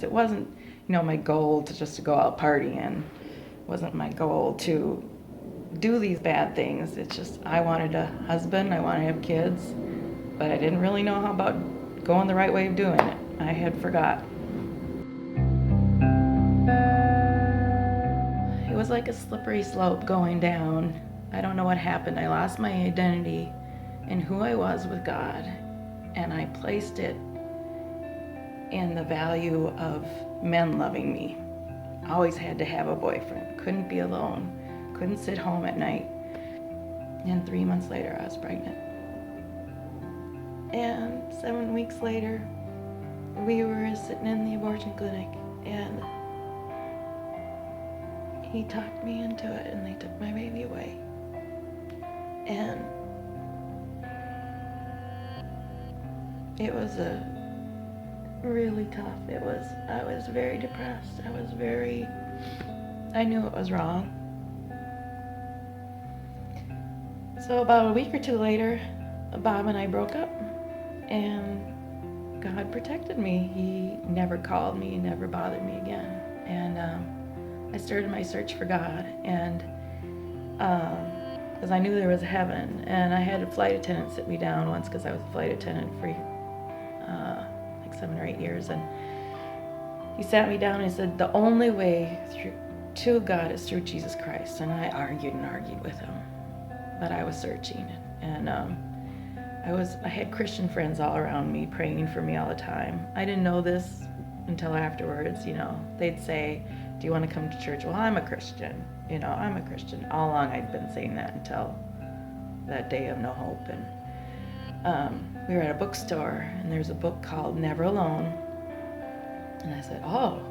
It wasn't, my goal to just to go out partying. It wasn't my goal to do these bad things. It's just I wanted a husband, I wanted to have kids, but I didn't really know how about going the right way of doing it. I had forgot. It was like a slippery slope going down. I don't know what happened. I lost my identity in who I was with God, and I placed it in the value of men loving me. I always had to have a boyfriend. Couldn't be alone. Couldn't sit home at night. And 3 months later, I was pregnant. And 7 weeks later, we were sitting in the abortion clinic, and he talked me into it, and they took my baby away. And it was really tough. I was very depressed. I knew it was wrong. So about a week or two later, Bob and I broke up, and God protected me. He never called me, he never bothered me again. And I started my search for God, and because I knew there was a heaven, and I had a flight attendant sit me down once, because I was a flight attendant for like 7 or 8 years, and he sat me down and he said, the only way to God is through Jesus Christ. And I argued with him, but I was searching, and I had Christian friends all around me praying for me all the time. I didn't know this until afterwards. They'd say, do you want to come to church? Well, I'm a Christian. I'm a Christian. All along I'd been saying that until that day of no hope. And we were at a bookstore, and there's a book called Never Alone. And I said, oh,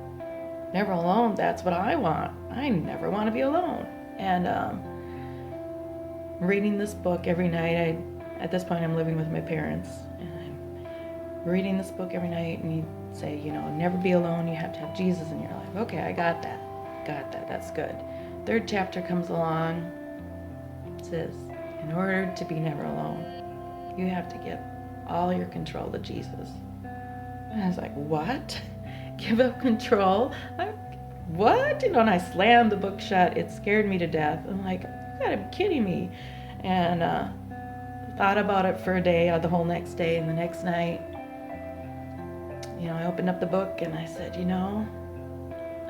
never alone, that's what I want. I never want to be alone. And reading this book every night. At this point, I'm living with my parents, and I'm reading this book every night, and he'd say, never be alone, you have to have Jesus in your life. Okay, I got that, that's good. Third chapter comes along, it says, in order to be never alone, you have to give all your control to Jesus. And I was like, what? Give up control? What? And I slammed the book shut. It scared me to death. I'm like, you gotta be kidding me. And thought about it for a day, the whole next day, and the next night, I opened up the book and I said,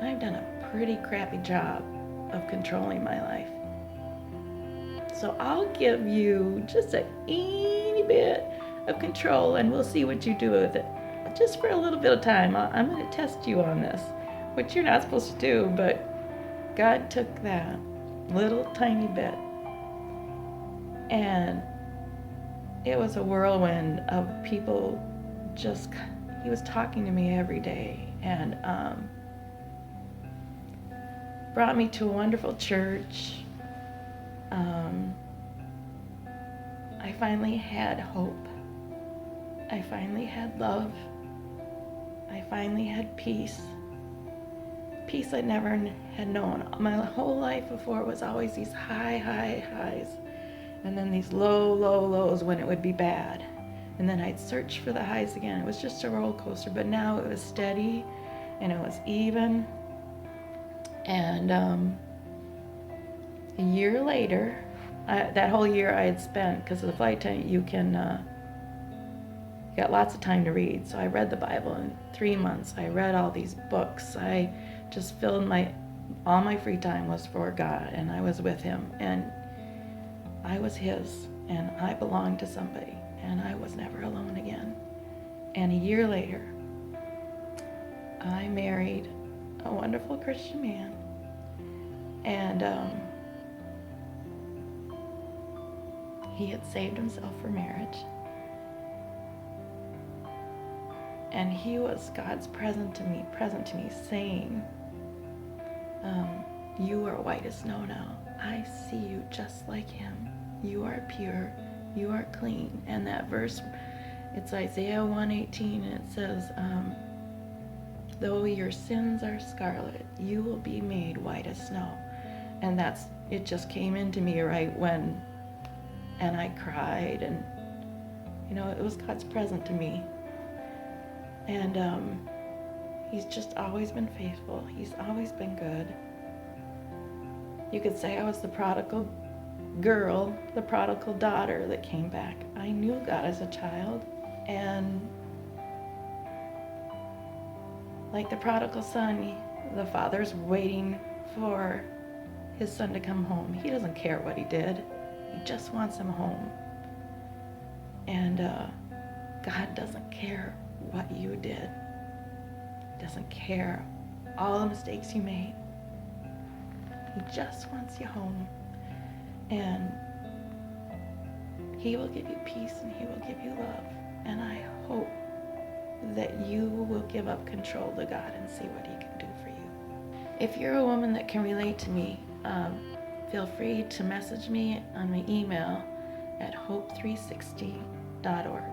I've done a pretty crappy job of controlling my life. So I'll give you just a teeny bit of control, and we'll see what you do with it. Just for a little bit of time. I'm going to test you on this, which you're not supposed to do, but God took that little tiny bit, and it was a whirlwind of people. He was talking to me every day, and brought me to a wonderful church. I finally had hope. I finally had love. I finally had peace. Peace I never had known. My whole life before was always these highs, and then these low lows when it would be bad. And then I'd search for the highs again. It was just a roller coaster, but now it was steady, and it was even. And a year later, that whole year I had spent, because of the flight attendant, you got lots of time to read. So I read the Bible in 3 months. I read all these books. I just filled all my free time was for God, and I was with him, and I was his, and I belonged to somebody, and I was never alone again. And a year later, I married a wonderful Christian man, and he had saved himself for marriage. And he was God's present to me, saying, you are white as snow now. I see you just like him. You are pure. You are clean. And that verse, it's Isaiah 1:18, and it says, though your sins are scarlet, you will be made white as snow. And it just came into me right when, and I cried, and it was God's present to me. And He's just always been faithful. He's always been good. You could say I was the prodigal girl, the prodigal daughter that came back. I knew God as a child, and like the prodigal son, the father's waiting for his son to come home. He doesn't care what he did. He just wants him home. And God doesn't care what you did. He doesn't care all the mistakes you made. He just wants you home. And He will give you peace and He will give you love. And I hope that you will give up control to God and see what He can do for you. If you're a woman that can relate to me, feel free to message me on my email at hope360.org.